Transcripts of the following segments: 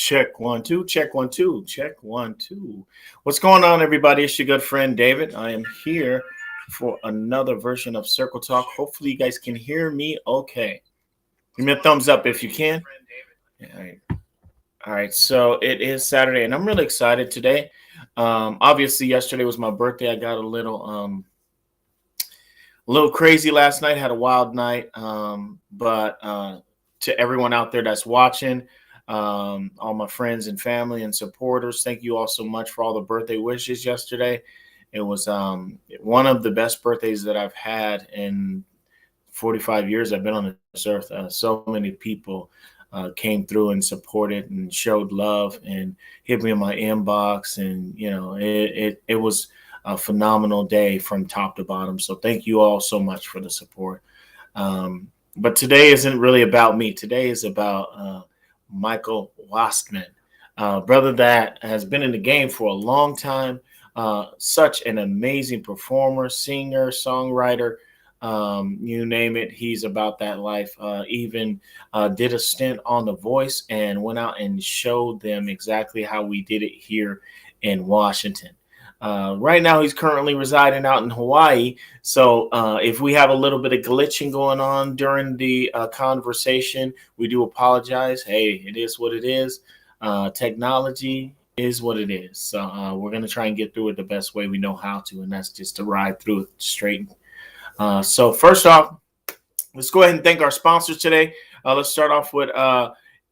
Check one, two, check one, two, check one, two. What's going on, everybody? It's your good friend David. I am here for another version of Circle Talk. Hopefully, you guys can hear me okay. Give me a thumbs up if you can. All right. All right. So it is Saturday, and I'm really excited today. Obviously, yesterday was my birthday. I got a little crazy last night. Had a wild night. But to everyone out there that's watching, all my friends and family and supporters, thank you all so much for all the birthday wishes yesterday. It was one of the best birthdays that I've had in 45 years I've been on this earth. So many people came through and supported and showed love and hit me in my inbox, and it was a phenomenal day from top to bottom. So thank you all so much for the support. But today isn't really about me. Today is about Mycle Wastman, brother that has been in the game for a long time. Such an amazing performer, singer, songwriter, you name it. He's about that life. Even did a stint on The Voice and went out and showed them exactly how we did it here in Washington. Right now, he's currently residing out in Hawaii. So if we have a little bit of glitching going on during the conversation, we do apologize. Hey, it is what it is. Technology is what it is. So we're going to try and get through it the best way we know how to, and that's just to ride through it straight. So first off, let's go ahead and thank our sponsors today. Let's start off with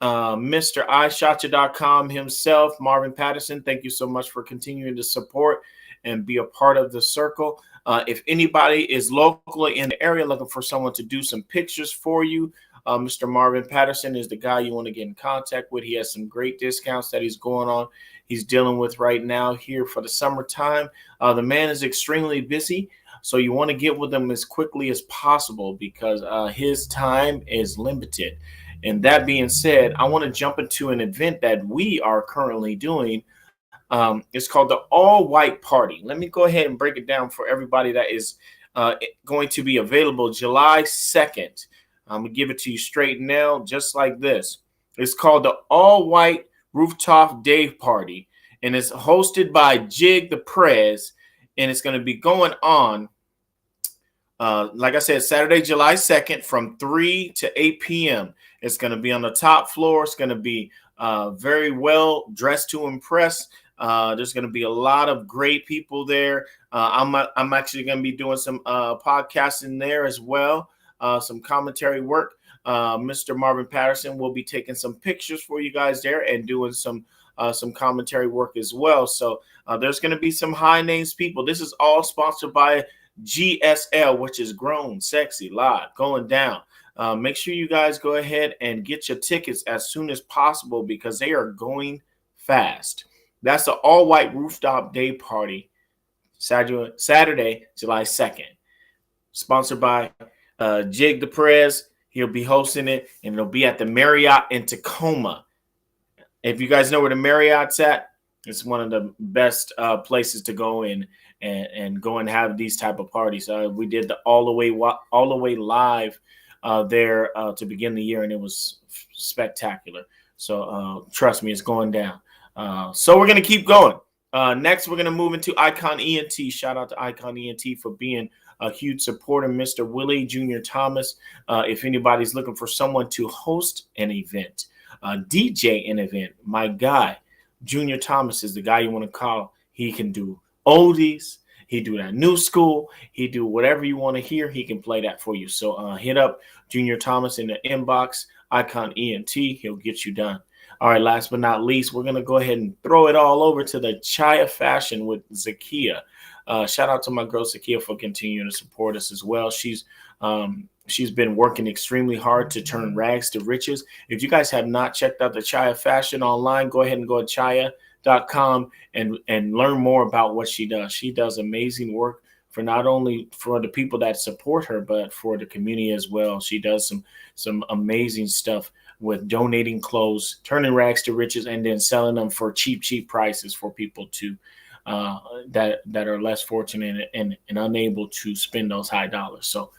Mr. iShotcha.com himself, Marvin Patterson. Thank you so much for continuing to support and be a part of the circle. If anybody is locally in the area looking for someone to do some pictures for you, Mr. Marvin Patterson is the guy you want to get in contact with. He has some great discounts that he's going on. He's dealing with right now here for the summertime. The man is extremely busy, so you want to get with him as quickly as possible because his time is limited. And that being said, I want to jump into an event that we are currently doing. It's called the All White Party. Let me go ahead and break it down for everybody that is going to be available July 2nd. I'm going to give it to you straight now, just like this. It's called the All White Rooftop Day Party, and it's hosted by Jig the Prez, and it's going to be going on, like I said, Saturday, July 2nd from 3 to 8 p.m. It's going to be on the top floor. It's going to be very well dressed to impress. There's going to be a lot of great people there. I'm actually going to be doing some podcasting there as well, some commentary work. Mr. Marvin Patterson will be taking some pictures for you guys there and doing some commentary work as well. So there's going to be some high names people. This is all sponsored by GSL, which is Grown, Sexy, Live, going down. Make sure you guys go ahead and get your tickets as soon as possible because they are going fast. That's the All White Rooftop Day Party, Saturday, July 2nd. Sponsored by Jig the Prez. He'll be hosting it, and it'll be at the Marriott in Tacoma. If you guys know where the Marriott's at, it's one of the best places to go in and go and have these type of parties. We did the all the way live there to begin the year, and it was spectacular. So trust me, it's going down. So we're going to keep going. Next, we're going to move into Icon ENT. Shout out to Icon ENT for being a huge supporter. Mr. Willie Jr. Thomas, if anybody's looking for someone to host an event, DJ an event, my guy, Junior Thomas is the guy you want to call. He can do oldies. He do that new school. He do whatever you want to hear. He can play that for you. So hit up Junior Thomas in the inbox, Icon ENT. He'll get you done. All right, last but not least, we're going to go ahead and throw it all over to the Chaya Fashion with Zakia. Shout out to my girl Zakia for continuing to support us as well. She's been working extremely hard to turn rags to riches. If you guys have not checked out the Chaya Fashion online, go ahead and go to Chaya.com and learn more about what she does. She does amazing work for not only for the people that support her, but for the community as well. She does some amazing stuff with donating clothes, turning rags to riches, and then selling them for cheap prices for people to that are less fortunate and unable to spend those high dollars. So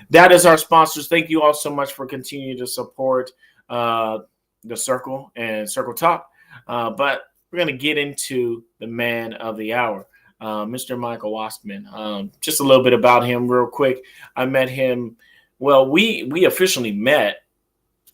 that is our sponsors. Thank you all so much for continuing to support the Circle and Circle Talk. But we're going to get into the man of the hour, Mr. Mycle Wastman. Just a little bit about him, real quick. I met him. Well, we officially met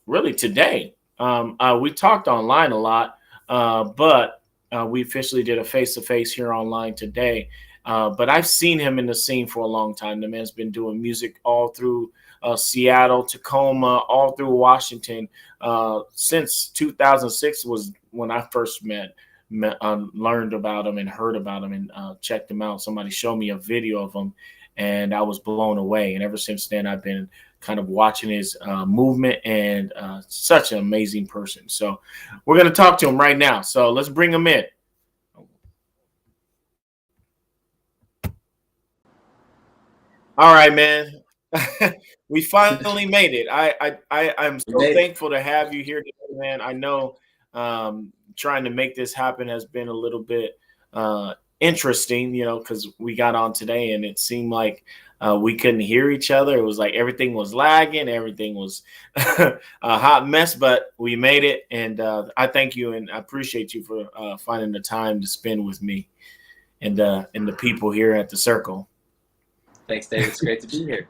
really today. We talked online a lot, but we officially did a face to face here online today. But I've seen him in the scene for a long time. The man's been doing music all through Seattle, Tacoma, all through Washington since 2006 was when I first learned about him and heard about him and checked him out. Somebody showed me a video of him, and I was blown away. And ever since then, I've been kind of watching his movement, and such an amazing person. So we're going to talk to him right now. So let's bring him in. All right, man. We finally made it. I'm so thankful to have you here today, man. I know trying to make this happen has been a little bit interesting, because we got on today and it seemed like we couldn't hear each other. It was like everything was lagging, everything was a hot mess, but we made it. And I thank you and I appreciate you for finding the time to spend with me and the people here at the Circle. Thanks, Dave. It's great to be here.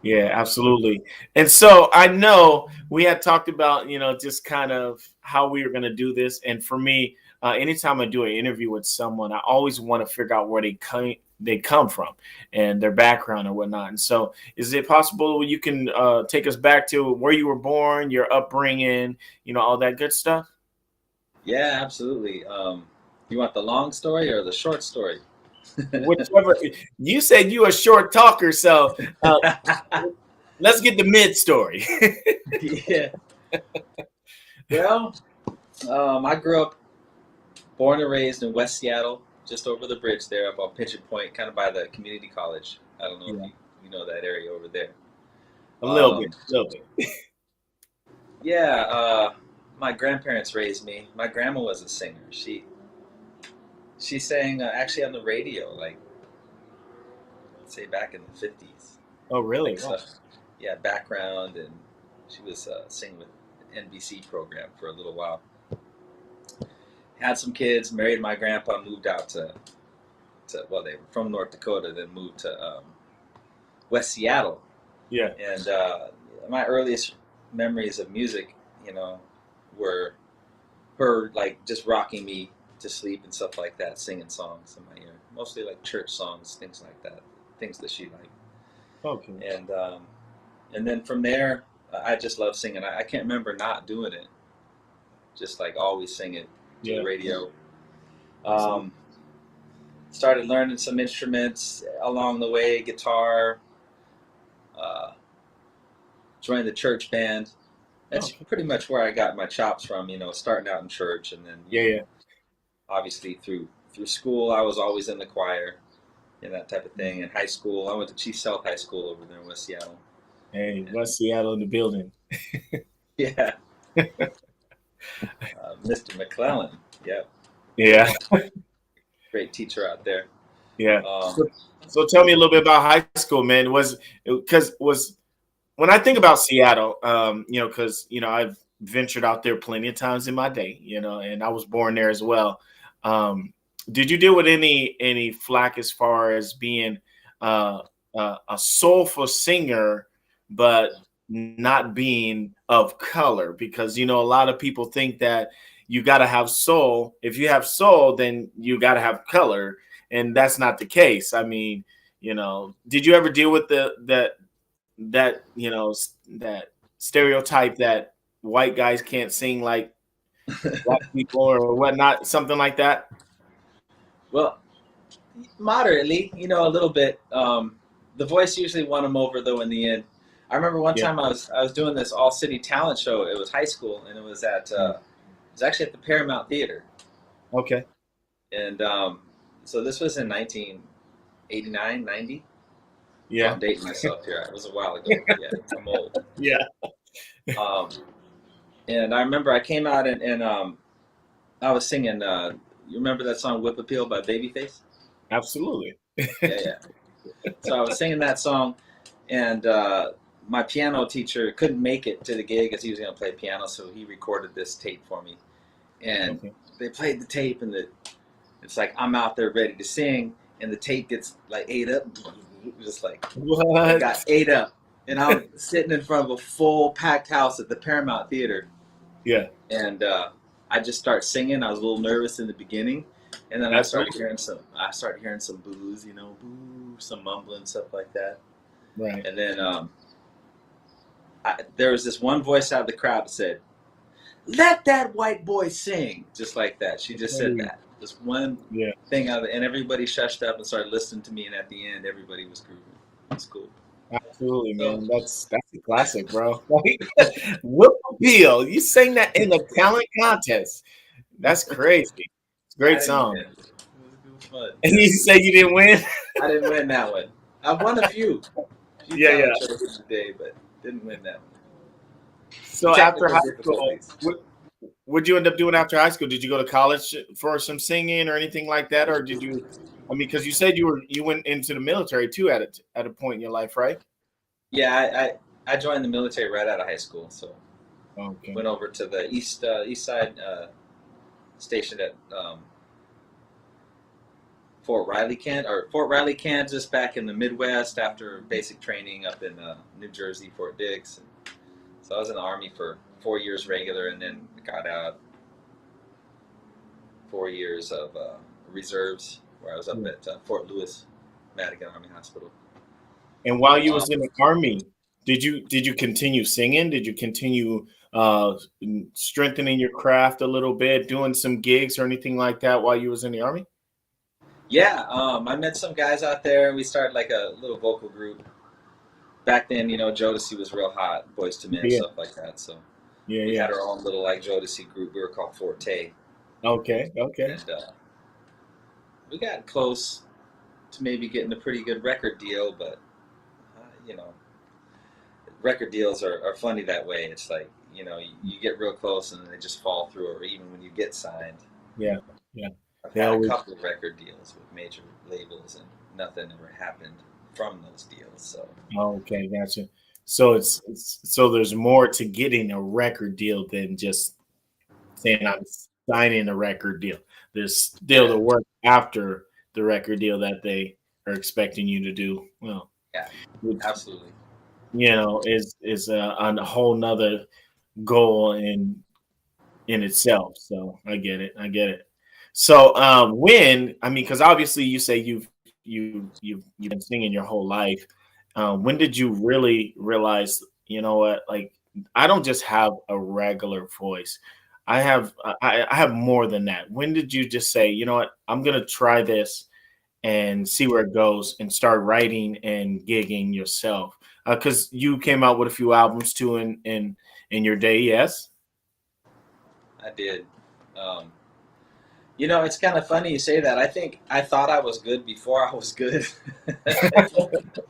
Yeah, absolutely. And so I know we had talked about, just kind of how we were going to do this. And for me, anytime I do an interview with someone, I always want to figure out where they come from and their background and whatnot. And so is it possible you can take us back to where you were born, your upbringing, all that good stuff? Yeah, absolutely. You want the long story or the short story? Whichever. You said you a short talker, so let's get the mid story. Yeah. Well, I grew up, born and raised in West Seattle, just over the bridge there, up on Pigeon Point, kind of by the community college. I don't know if you know that area over there. A little bit. Yeah, my grandparents raised me. My grandma was a singer. She sang actually on the radio, like, let's say back in the 50s. Oh, really? Like, Wow. Yeah, background, and she was singing with the NBC program for a little while. Had some kids, married my grandpa, moved out to well, they were from North Dakota, then moved to West Seattle. Yeah. And my earliest memories of music, were her like just rocking me to sleep and stuff like that, singing songs in my ear, mostly like church songs, things like that, things that she liked. Okay. And then from there, I just love singing. I can't remember not doing it, just like always singing to the radio. Started learning some instruments along the way, guitar, joined the church band. That's pretty much where I got my chops from, starting out in church, and then obviously through school, I was always in the choir and that type of thing. In high school, I went to Chief South High School over there in West Seattle. Hey, West Seattle in the building. Yeah. Mr. McClellan. Yeah. Yeah. Great teacher out there. Yeah. So tell me a little bit about high school, man. Was when I think about Seattle, because I've ventured out there plenty of times in my day, and I was born there as well. Did you deal with any flack as far as being a soulful singer, but not being of color? Because a lot of people think that you got to have soul. If you have soul, then you got to have color, and that's not the case. I mean, did you ever deal with that stereotype that white guys can't sing like black people or whatnot, something like that? Well, moderately, a little bit. The voice usually won them over, though, in the end. I remember one time I was doing this all city talent show. It was high school, and it was actually at the Paramount Theater. Okay. And so this was in 1989, 90. Yeah. So I'm dating myself here. It was a while ago. Yeah, I'm old. Yeah. And I remember I came out and I was singing. You remember that song "Whip Appeal" by Babyface? Absolutely. Yeah. So I was singing that song, and my piano teacher couldn't make it to the gig because he was going to play piano, so he recorded this tape for me. and Okay. they played the tape, and it's like I'm out there ready to sing, and the tape gets like ate up, just like it got What? ate up, and I'm sitting in front of a full packed house at the Paramount Theater, Yeah, and I just start singing. I was a little nervous in the beginning, and then that's okay. I started hearing some boos, you know, boo, some mumbling stuff like that, Right. and then there was this one voice out of the crowd that said, "Let that white boy sing," just like that. She just said Hey, that. Just one yeah, thing out of it, and everybody shushed up and started listening to me. And at the end, everybody was grooving. It's cool. absolutely, So man. That's a classic, bro. Like, Whip Appeal. You sang that in the talent contest. That's crazy. It's a I great didn't win. song. It was fun. And you say you didn't win? I didn't win that one. I've won a few Yeah, yeah. talent shows in the day, but didn't win that one. So after Technical high school, difficulties. what'd you end up doing after high school? Did you go to college for some singing or anything like that, or did you? I mean, because you said you went into the military too at a point in your life, right? Yeah, I joined the military right out of high school, so Okay. went over to the east side station at Fort Riley, Kansas, back in the Midwest after basic training up in New Jersey, Fort Dix. And so I was in the Army for 4 years regular, and then got out 4 years of reserves, where I was up Yeah. at Fort Lewis, Madigan Army Hospital. And while you Um, was in the army, did you continue singing? Did you continue strengthening your craft a little bit, doing some gigs or anything like that while you was in the army? yeah, I met some guys out there. We started like a little vocal group. Back then, you know, Jodeci was real hot, Boys to Men, Yeah, stuff like that. So yeah, we yeah. had our own little like Jodeci group. We were called Forte, Okay, okay. and we got close to maybe getting a pretty good record deal. But you know, record deals are funny that way. It's like, you know, you get real close and then they just fall through. Or even when you get signed, Yeah, yeah. I've They had a always couple of record deals with major labels, and nothing ever happened from those deals. So okay, gotcha. So so there's more to getting a record deal than just saying I'm signing a record deal. There's still the yeah, work after the record deal that they are expecting you to do. Well, yeah, which absolutely. is a whole nother goal in itself. So I get it. I get it. So when I mean, because obviously you say you've been singing your whole life. When did you really realize? You know what? Like I don't just have a regular voice. I have more than that. When did you just say, you know what? I'm gonna try this and see where it goes and start writing and gigging yourself? Because you came out with a few albums too in your day. Yes. I did. Um, you know, it's kind of funny you say that. I think I thought I was good before I was good.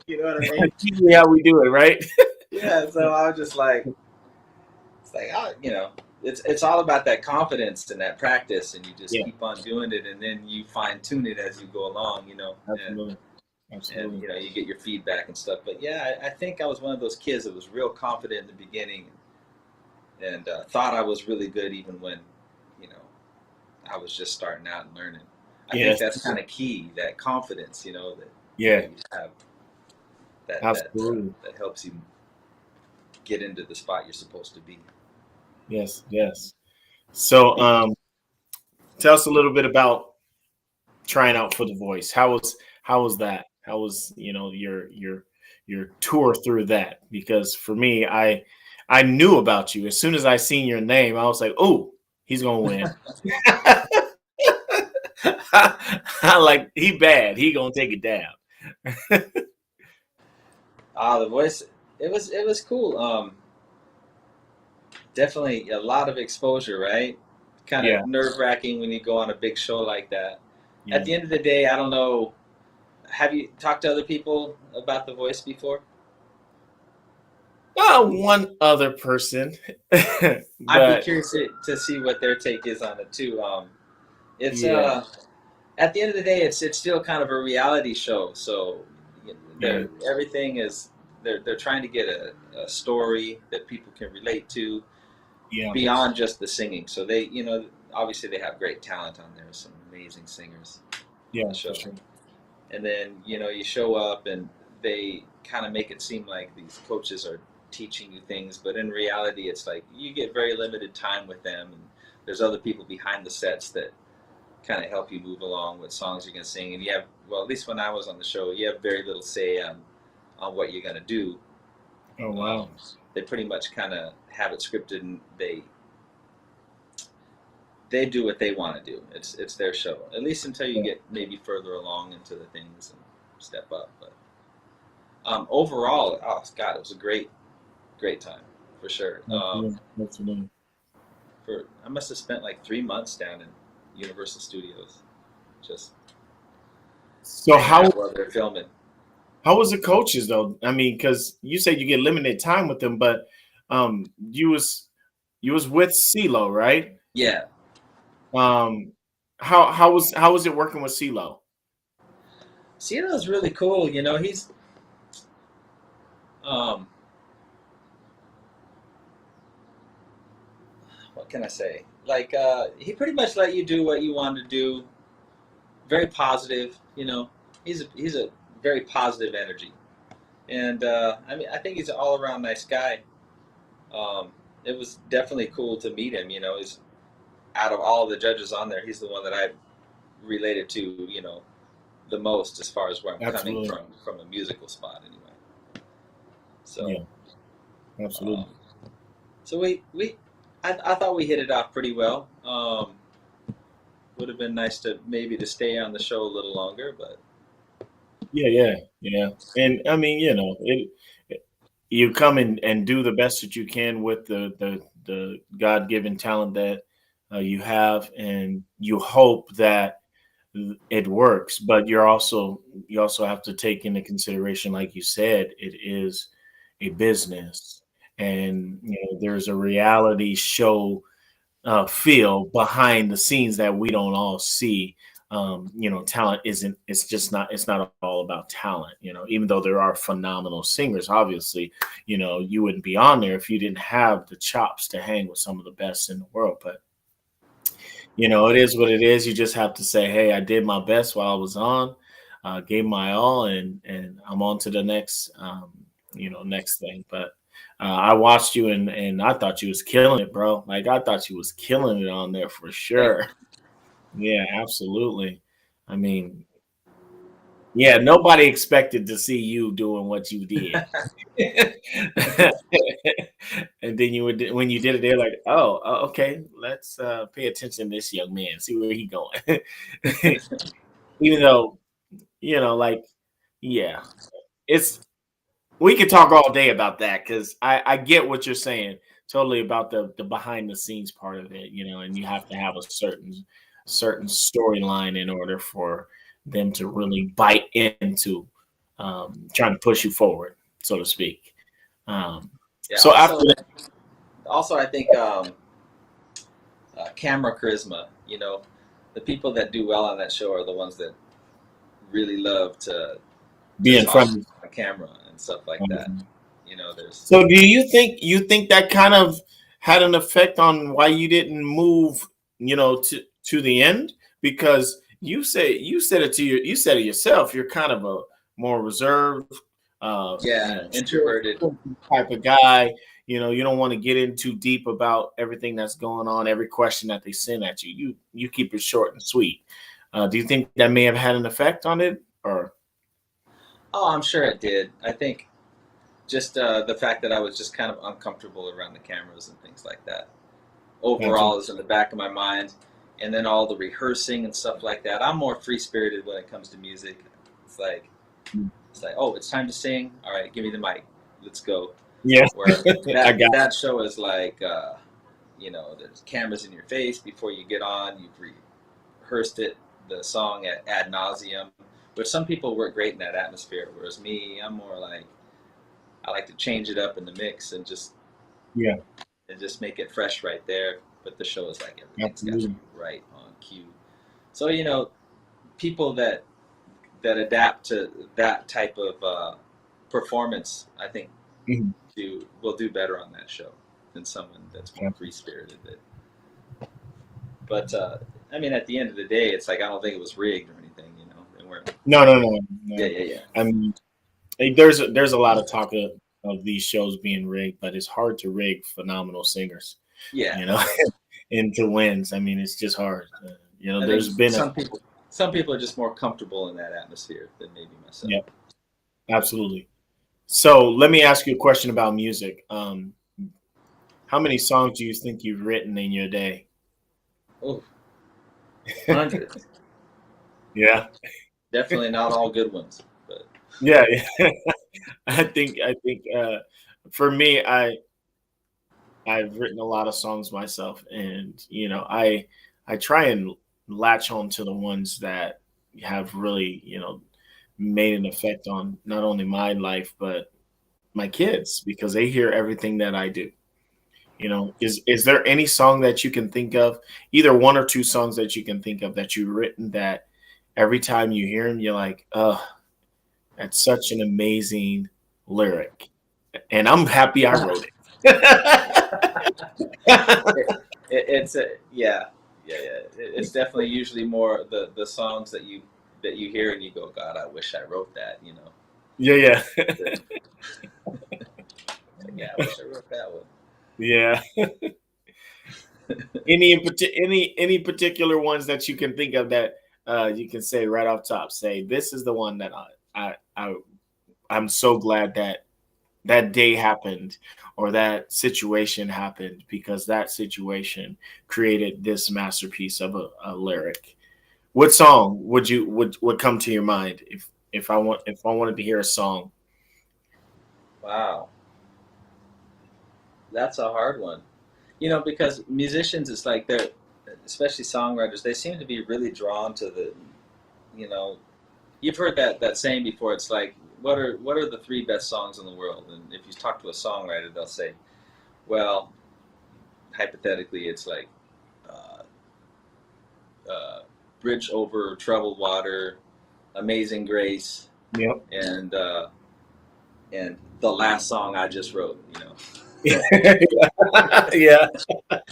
You know what I mean? That's usually how we do it, right? Yeah. So I was just like, it's like, oh, you know, it's all about that confidence and that practice, and you just Yeah, keep on doing it, and then you fine tune it as you go along, you know, absolutely, and absolutely. you know, you get your feedback and stuff. But yeah, I think I was one of those kids that was real confident in the beginning, and thought I was really good even when, you know, I was just starting out and learning. I think Yes, that's kind of key, that confidence, that yeah, you have, absolutely. that helps you get into the spot you're supposed to be. Yes, yes. So, tell us a little bit about trying out for The Voice. How was that? How was your tour through that? Because for me, I knew about you as soon as I seen your name. I was like, oh, he's gonna win. I like he bad. He gonna take it down. The voice, it was cool. Definitely a lot of exposure, right? Kind Yeah, of nerve wracking when you go on a big show like that. At yeah. the end of the day, I don't know. Have you talked to other people about the voice before? One other person, I'd be but curious to see what their take is on it too. It's yeah, at the end of the day, it's still kind of a reality show. So you know, yeah, everything is they're trying to get a story that people can relate to yeah, beyond just the singing. So they, you know, obviously they have great talent on there, some amazing singers on Yeah, the for show. sure. And then you show up and they kind of make it seem like these coaches are teaching you things, but in reality it's like you get very limited time with them, and there's other people behind the sets that kind of help you move along with songs you're going to sing. And you have, well, at least when I was on the show, you have very little say on what you're going to do. Oh um, wow. they pretty much kind of have it scripted, and they do what they want to do. It's their show, at least until you Yeah, get maybe further along into the things and step up. But overall, oh God, it was a great time for sure. absolutely. Absolutely. For I must have spent like 3 months down in Universal Studios, just So hanging out while they're filming. how was the coaches though? I mean, because you said you get limited time with them, but you was with CeeLo, right? Yeah, Um, how was it working with CeeLo? Cito's really cool. He's um, what can I say? Like he pretty much let you do what you wanted to do. Very positive. He's a very positive energy, and I mean I think he's an all around nice guy. Um, it was definitely cool to meet him. He's out of all the judges on there, he's the one that I related to. The most as far as where I'm coming Absolutely. from a musical spot anyway. So, Yeah, absolutely. um, so I thought we hit it off pretty well. Would have been nice to stay on the show a little longer, but Yeah, yeah, yeah. And I mean, you come and do the best that you can with the God given talent that you have, and you hope that it works. But you also have to take into consideration, like you said, it is a business, and there's a reality show feel behind the scenes that we don't all see. Talent isn't, it's not all about talent, even though there are phenomenal singers, obviously, you wouldn't be on there if you didn't have the chops to hang with some of the best in the world. But, it is what it is. You just have to say, hey, I did my best while I was on, gave my all, and I'm on to the next, next thing. But I watched you and I thought you was killing it, bro. Like I thought you was killing it on there for thank sure. Yeah, absolutely. I mean, yeah, nobody expected to see you doing what you did. And then when you did it, they're like, "Oh, okay, let's pay attention to this young man, see where he going." Even though, like, yeah, it's we could talk all day about that because I get what you're saying totally about the behind the scenes part of it, and you have to have a certain storyline in order for them to really bite into trying to push you forward, so to speak. Um, yeah. so after that, Also, I think camera charisma. The people that do well on that show are the ones that really love to be in talk front on camera and stuff like that. of There's So do you think that kind of had an effect on why you didn't move, to the end? Because you said it yourself, you're kind of a more reserved, yeah, chill introverted. type of guy. You don't want to get in too deep about everything that's going on, every question that they send at you. You keep it short and sweet. Do you think that may have had an effect on it, or Oh, I'm sure it did. I think just the fact that I was just kind of uncomfortable around the cameras and things like that. Overall, absolutely? is in the back of my mind, and then all the rehearsing and stuff like that. I'm more free spirited when it comes to music. It's like it's like, oh, it's time to sing. All right, give me the mic. Let's go. Yeah, Where I that got. that show is like, there's cameras in your face before you get on. You've rehearsed the song at ad nauseum. Which some people work great in that atmosphere, whereas me, I'm more like I like to change it up in the mix Yeah, and just make it fresh right there. But the show is like everything's got to be absolutely. right on cue. So people that adapt to that type of performance, I think Mhm. will do better on that show than someone that's more free spirited. That But I mean, at the end of the day, it's like I don't think it was rigged or anything. They weren't. Yeah, No. yeah, yeah, I mean, there's a lot of talk of these shows being rigged, but it's hard to rig phenomenal singers, yeah. you know, into wins. I mean, it's just hard. I think There's been some people are just more comfortable in that atmosphere than maybe myself. yeah, absolutely. So let me ask you a question about music. How many songs do you think you've written in your day? Oh, hundreds. Yeah, Definitely not all good ones, but yeah. I think for me, I've written a lot of songs myself, and I try and latch on to the ones that have really made an effect on not only my life but my kids, because they hear everything that I do. Is there any song that you can think of, either one or two songs that you can think of that you've written that every time you hear them, you're like, oh, that's such an amazing lyric, and I'm happy I wrote it. it's a yeah. It's definitely usually more the songs that you hear and you go, God, I wish I wrote that. Yeah. Yeah, I wish I wrote that one. Yeah. Any particular ones that you can think of that you can say right off top? Say this is the one that I'm so glad that that day happened, or that situation happened, because that situation created this masterpiece of a lyric. What song would come to your mind if I wanted to hear a song? Wow, that's a hard one. Because musicians, it's like they're, especially songwriters, they seem to be really drawn to you know, you've heard that saying before. It's like, what are the three best songs in the world? And if you talk to a songwriter, they'll say, well, hypothetically, it's like uh, Bridge Over Troubled Water, Amazing Grace, Yep. and the last song I just wrote. Yeah, 'Cause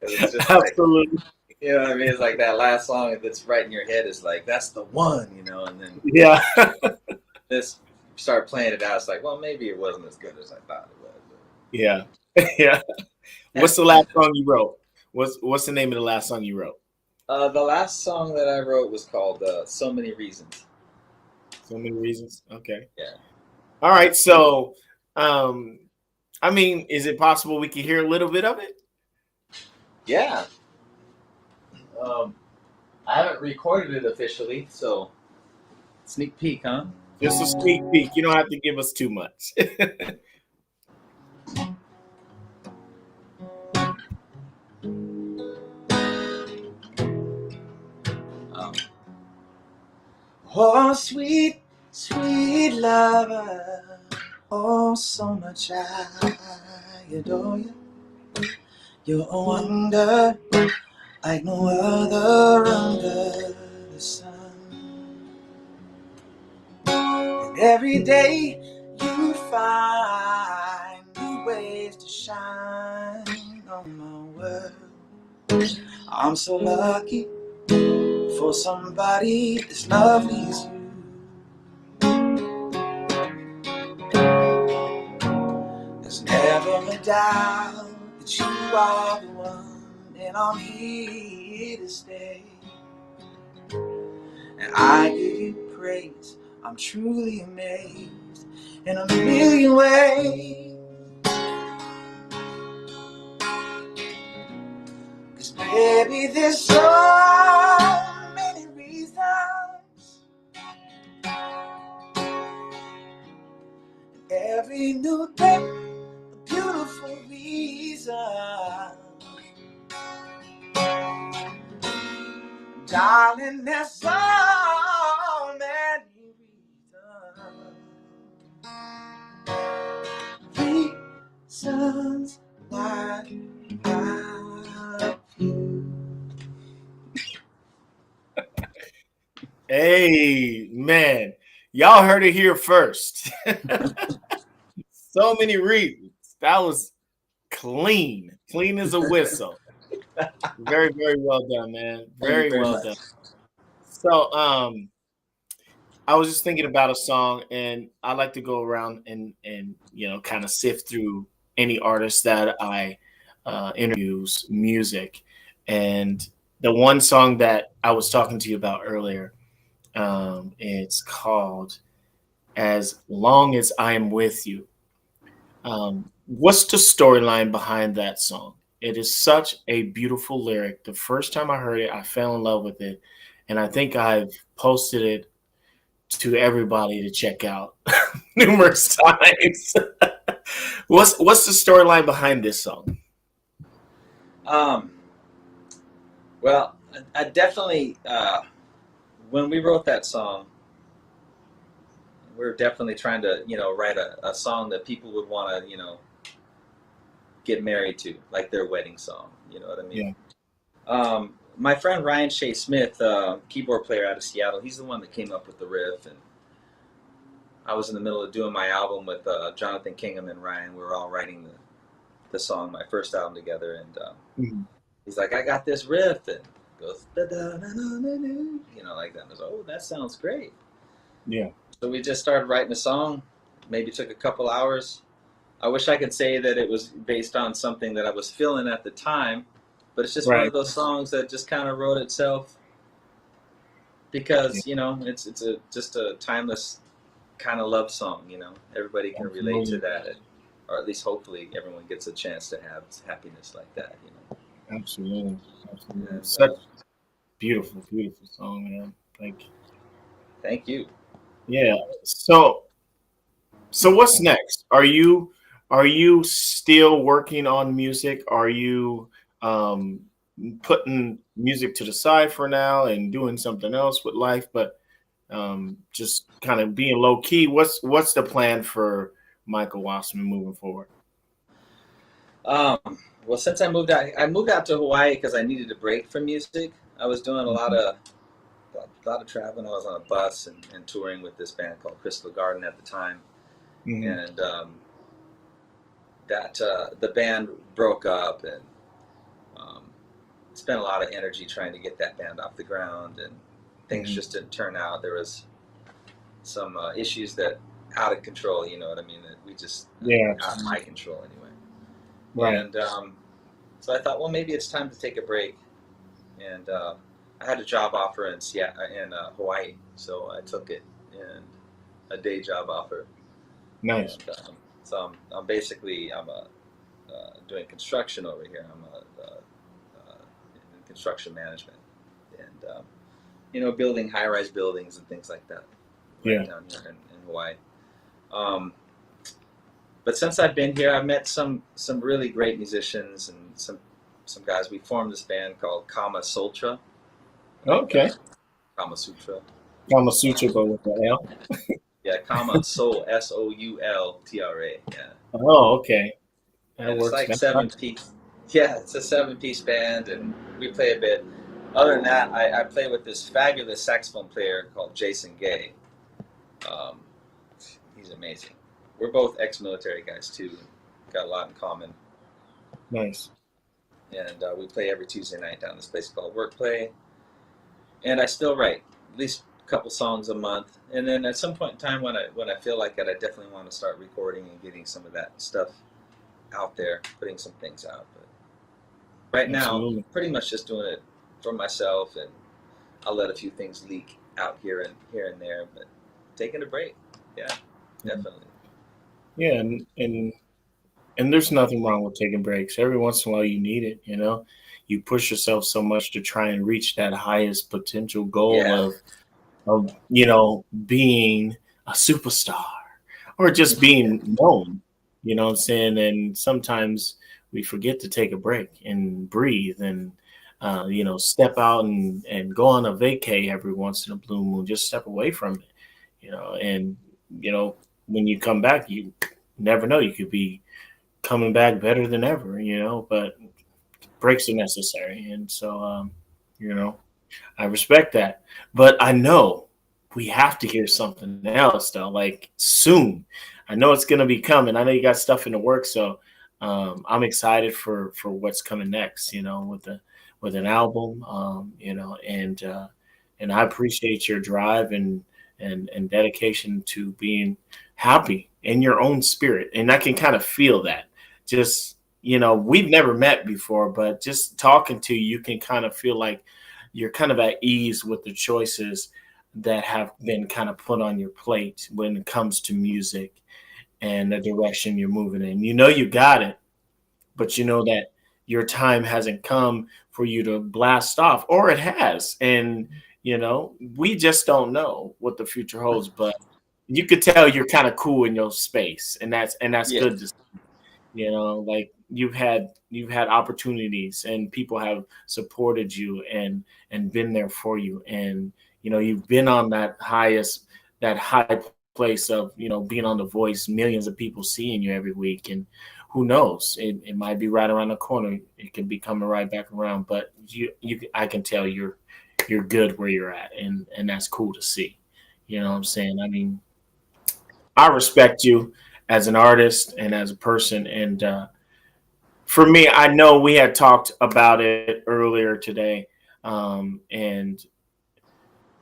it's just like, absolutely. you know what I mean? It's like that last song that's right in your head is like, that's the one, and then Yeah. this start playing it out. It's like, well, maybe it wasn't as good as I thought it was. Yeah. Yeah. What's the last song you wrote? What's the name of the last song you wrote? The last song that I wrote was called "So Many Reasons." So Many Reasons. Okay. Yeah. All right. So, I mean, is it possible we can hear a little bit of it? Yeah. Um, I haven't recorded it officially, so sneak peek, huh? Just a sneak peek. You don't have to give us too much. Um, oh, sweet, sweet lover. Oh, so much I adore you. You're a wonder like no other under the sun. And every day you find new ways to shine on my world. I'm so lucky for somebody as lovely as you. There's never a doubt that you are the one, and I'm here to stay. And I give you praise, I'm truly amazed in a million ways. 'Cause baby, there's so many reasons. Every new day, a beautiful reason. Darling, there's so many reasons why I love you. Hey, man. Y'all heard it here first. So many reasons. That was clean as a whistle. Very, very well done, man. Thank you Very very well much. done. So, I was just thinking about a song, and I like to go around and kind of sift through any artist that I interviews music, and the one song that I was talking to you about earlier, it's called "As Long as I Am With You." What's the storyline behind that song? It is such a beautiful lyric. The first time I heard it, I fell in love with it, and I think I've posted it to everybody to check out numerous times. What's the storyline behind this song? Um, well, I definitely when we wrote that song, we were definitely trying to write a song that people would want to get married to, like their wedding song. You know what I mean? Yeah. My friend Ryan Shea Smith, keyboard player out of Seattle, he's the one that came up with the riff, and I was in the middle of doing my album with Jonathan Kingham and Ryan. We were all writing the song, my first album together, and Mhm. he's like, "I got this riff," and goes da da da da da, like that. And I was like, "Oh, that sounds great." Yeah. So we just started writing a song. Maybe took a couple hours. I wish I could say that it was based on something that I was feeling at the time, but it's just one Right. of those songs that just kind of wrote itself Yeah. because it's a just a timeless kind of love song. Everybody can relate to Absolutely. that, or at least hopefully everyone gets a chance to have happiness like that. Absolutely. Absolutely. And Such beautiful, beautiful song, man. Like, thank you. yeah. So what's next? Are you still working on music? Are you um putting music to the side for now and doing something else with life, but just kind of being low key? What's the plan for Mycle Wastman moving forward? Um, well, since I moved out to Hawaii because I needed a break from music. I was doing Mhm. a lot of traveling. I was on a bus and touring with this band called Crystal Garden at the time, Mhm. and that the band broke up, and um, spent a lot of energy trying to get that band off the ground, and things Mhm. just didn't turn out. There was some issues that out of control. You know what I mean? That we just Yeah, out of my absolutely. control anyway. Right. And so I thought, well, maybe it's time to take a break. And I had a job offer in Hawaii, so I took it, and a day job offer. Nice. And so I'm basically doing construction over here. I'm in construction management, and building high-rise buildings and things like that, right Yeah. down here in Hawaii. Um, but since I've been here, I've met some really great musicians and some guys. We formed this band called Kama Sutra, like Okay. Kama Sutra. Kama Sutra, but with the L. Yeah, Kama Soul Soultra. Yeah, Oh, okay. That and it's works. like 7 piece. Yeah, it's a 7 piece band, and we play a bit. Other than that, I play with this fabulous saxophone player called Jason Gay. Um, he's amazing. We're both ex-military guys too. Got a lot in common, Nice. and we play every Tuesday night down this place called Work Play. And I still write at least a couple songs a month. And then at some point in time, when I feel like it, I definitely want to start recording and getting some of that stuff out there, putting some things out. But right now, Absolutely. pretty much just doing it for myself, and I'll let a few things leak out here and there. But taking a break, yeah, definitely. Yeah, and there's nothing wrong with taking breaks. Every once in a while, you need it. You push yourself so much to try and reach that highest potential goal Yeah. of being a superstar or just being known. You know what I'm saying? And sometimes we forget to take a break and breathe and step out and go on a vacay every once in a blue moon. Just step away from it. And you know when you come back, you never know. You could be coming back better than ever, but breaks are necessary. And so, you know, I respect that. But I know we have to hear something else, though, like soon. I know it's going to be coming. I know you got stuff in the works. So I'm excited for what's coming next. With an album. And I appreciate your drive and dedication to being happy in your own spirit, and I can kind of feel that. Just we've never met before, but just talking to you, you can kind of feel like you're kind of at ease with the choices that have been kind of put on your plate when it comes to music and the direction you're moving in. You got it, but you know that your time hasn't come for you to blast off, or it has. And, we just don't know what the future holds, but you could tell you're kind of cool in your space. And that's Yeah. good to like you've had opportunities and people have supported you and been there for you. And, you've been on that high place of, being on The Voice, millions of people seeing you every week. And who knows, it might be right around the corner. It could be coming right back around, but I can tell you're good where you're at. And that's cool to see. You know what I'm saying? I mean, I respect you as an artist and as a person. And for me, I know we had talked about it earlier today. And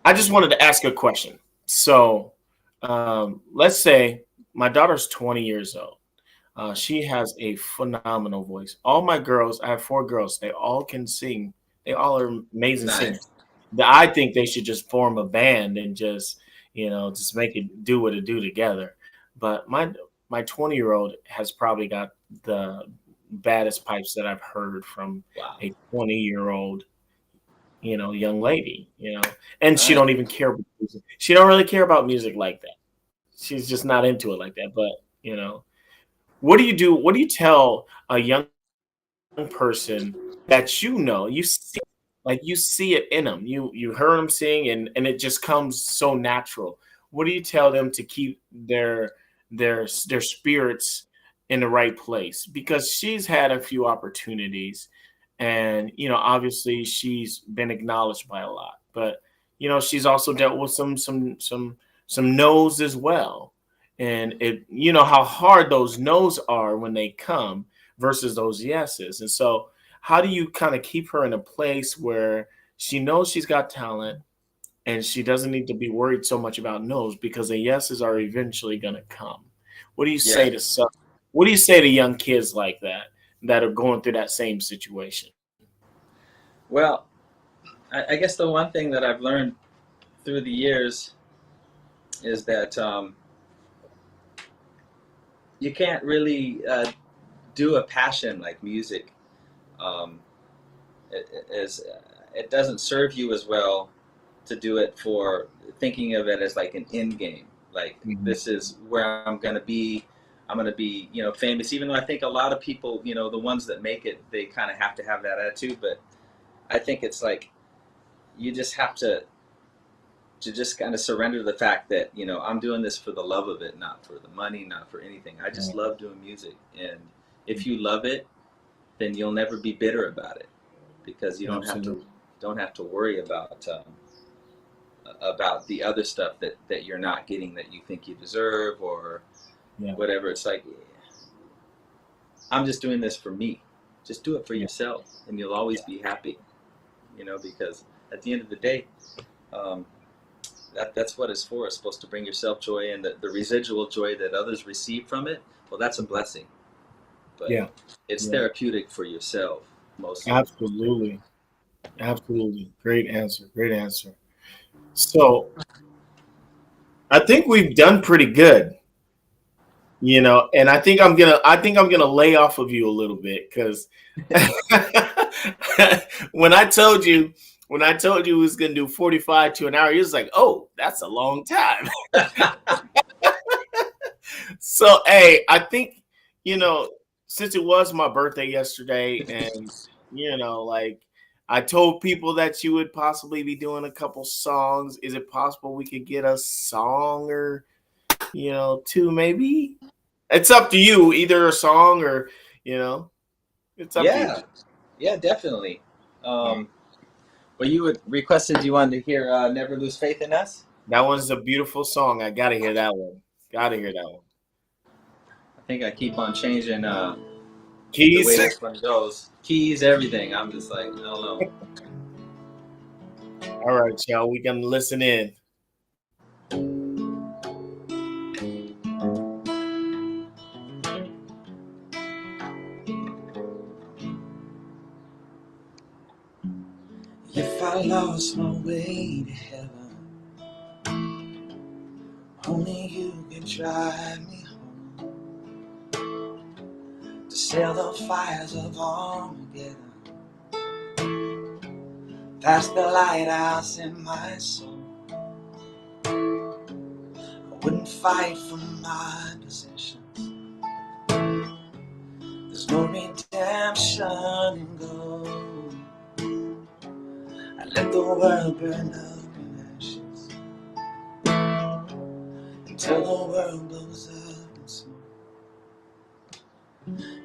I just wanted to ask a question. So let's say my daughter's 20 years old. She has a phenomenal voice. All my girls, I have four girls, they all can sing. They all are amazing singers. Nice. I think they should just form a band and just make it do what it do together. But my 20-year-old has probably got the baddest pipes that I've heard from Wow. a 20-year-old, young lady. And she Nice. don't even care about music. She don't really care about music like that. She's just not into it like that. But what do you do? What do you tell a young person that you see, like you see it in them? You heard them sing, and it just comes so natural. What do you tell them to keep their spirits in the right place? Because she's had a few opportunities, and obviously she's been acknowledged by a lot, but she's also dealt with some no's as well. And how hard those no's are when they come versus those yeses. And so how do you kind of keep her in a place where she knows she's got talent and she doesn't need to be worried so much about no's, because the yeses are eventually going to come? What do you say Yeah. to what do you say to young kids like that are going through that same situation? Well, I guess the one thing that I've learned through the years is that you can't really do a passion like music. Um, it doesn't serve you as well to do it for thinking of it as like an end game. Like, Mhm. this is where I'm going to be. I'm going to be, famous. Even though I think a lot of people, the ones that make it, they kind of have to have that attitude. But I think it's like you just have to just kind of surrender to the fact that I'm doing this for the love of it, not for the money, not for anything. I just Right. love doing music, and if you love it, then you'll never be bitter about it, because you Absolutely. don't have to worry about the other stuff that you're not getting that you think you deserve, or Yeah. whatever. It's like, I'm just doing this for me. Just do it for Yeah. yourself, and you'll always be happy. Because at the end of the day, um, that's what it's for. It's supposed to bring yourself joy, and the residual joy that others receive from it. Well, that's a blessing, but Yeah. it's Yeah. therapeutic for yourself mostly. Absolutely. Absolutely. Great answer. Great answer. So I think we've done pretty good, and I think I'm gonna lay off of you a little bit, because when I told you when I told you we was gonna do 45 to an hour, you was like, oh, that's a long time. So hey, I think, you know, since it was my birthday yesterday, and like, I told people that you would possibly be doing a couple songs. Is it possible we could get a song or two, maybe? It's up to you, either a song or, you know, it's up to you. Yeah, yeah, definitely. Um, well, you had requested you wanted to hear "Never Lose Faith in Us." That one's a beautiful song. I gotta hear that one. Gotta hear that one. I think I keep on changing the way Keys. this one goes. Keys, everything. I'm just like, I don't know. All right, y'all. We can listen in. If I lost my way to heaven, only you can drive me home to sail the fires of Armageddon. That's the lighthouse in my soul. I wouldn't fight for my possessions. There's no redemption in gold. I let the world burn up in ashes until the world blows up in smoke.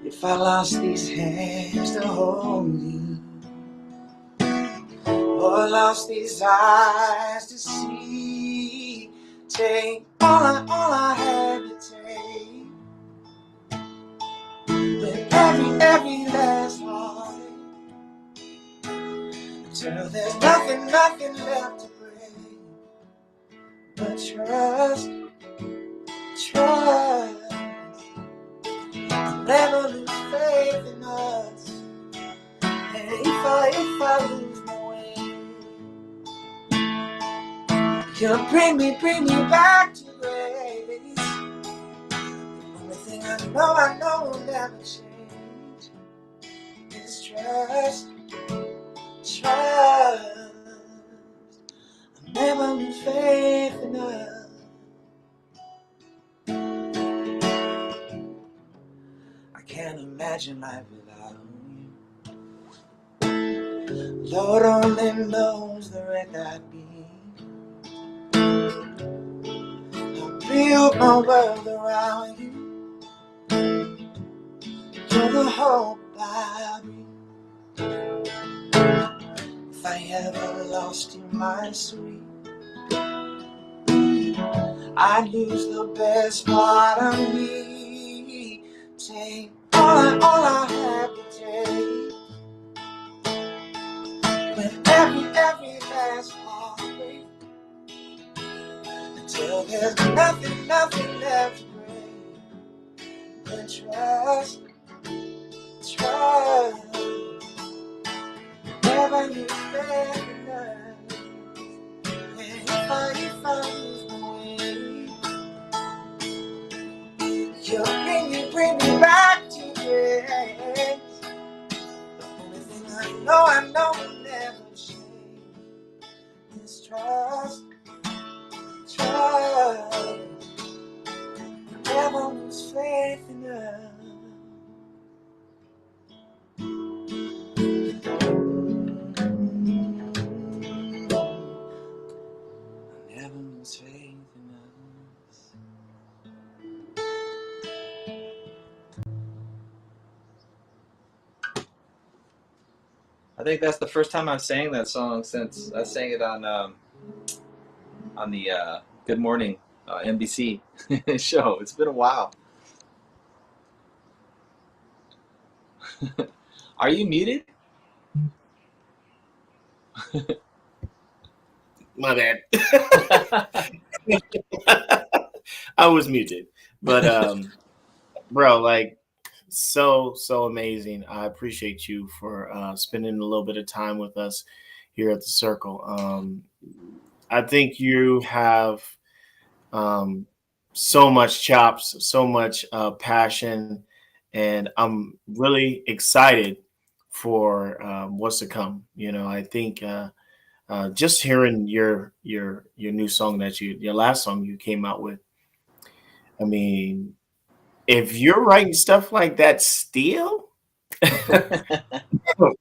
If I lost these hands to hold you, or lost these eyes to see, take all I have to take. With every last heartache, until there's nothing left to break. But trust, never lose faith in us. And if I lose my way, you'll bring me back to grace. The only thing I know will never change is trust. I'll never lose faith in us. I can't imagine life without you. Lord only knows the wreck I'd be. I built my world around you. You're the hope I breathe. If I ever lost you, my sweet, I'd lose the best part of me. Take all I have to take. With every last heartbeat, until there's nothing left to break. But trust, never lose faith in us. And if I lose my way, you'll bring me back to grace. The only thing I know will never change is trust. Never lose faith in us. Never lose faith in us. I think that's the first time I've sang that song since I sang it on the Good Morning NBC show. It's been a while. Are you muted? My bad. I was muted, but bro, like so amazing. I appreciate you for spending a little bit of time with us here at the Circle. I think you have um, so much chops, so much passion, and I'm really excited for what's to come. You know, I think just hearing your new song that your last song you came out with. I mean, if you're writing stuff like that still,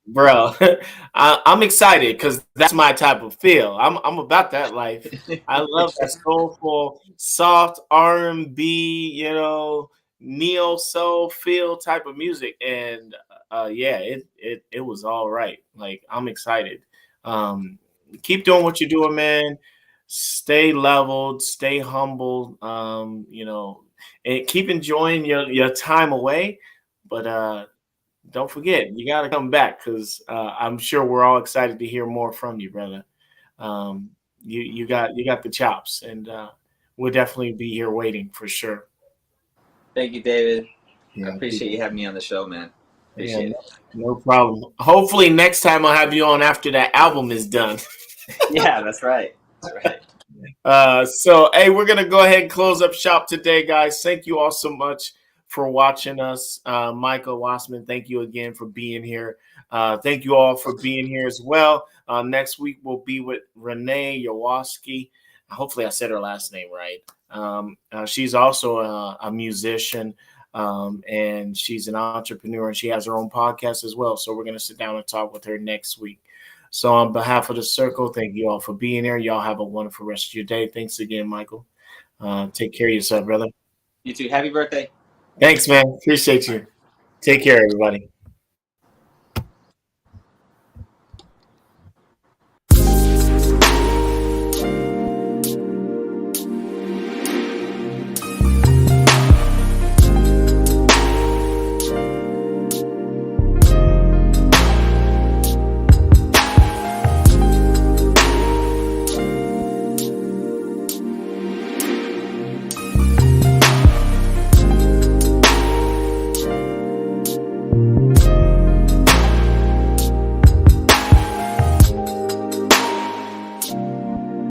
bro, I'm excited because that's my type of feel. I'm about that life. I love that soulful, soft R&B, neo soul feel type of music, and yeah, it was all right. Like I'm excited. Um, Keep doing what you're doing, man. Stay leveled, stay humble. And keep enjoying your time away, but don't forget, you got to come back because I'm sure we're all excited to hear more from you, brother. Um, you got the chops, and we'll definitely be here waiting for sure. Thank you, David. I Yeah, appreciate you having me on the show, man. yeah, Appreciate no, it. no problem. Hopefully, next time I'll have you on after that album is done. Yeah, that's right. That's right. So, hey, we're going to go ahead and close up shop today, guys. Thank you all so much for watching us. Mycle Wastman, thank you again for being here. Thank you all for being here as well. Next week, we'll be with Renee Yawoski. Hopefully, I said her last name right. She's also a musician, and she's an entrepreneur, and she has her own podcast as well. So, we're going to sit down and talk with her next week. So on behalf of the circle, thank you all for being here. Y'all have a wonderful rest of your day. Thanks again, Mycle. Take care of yourself, brother. You too. Happy birthday. Thanks, man. Appreciate you. Take care, everybody.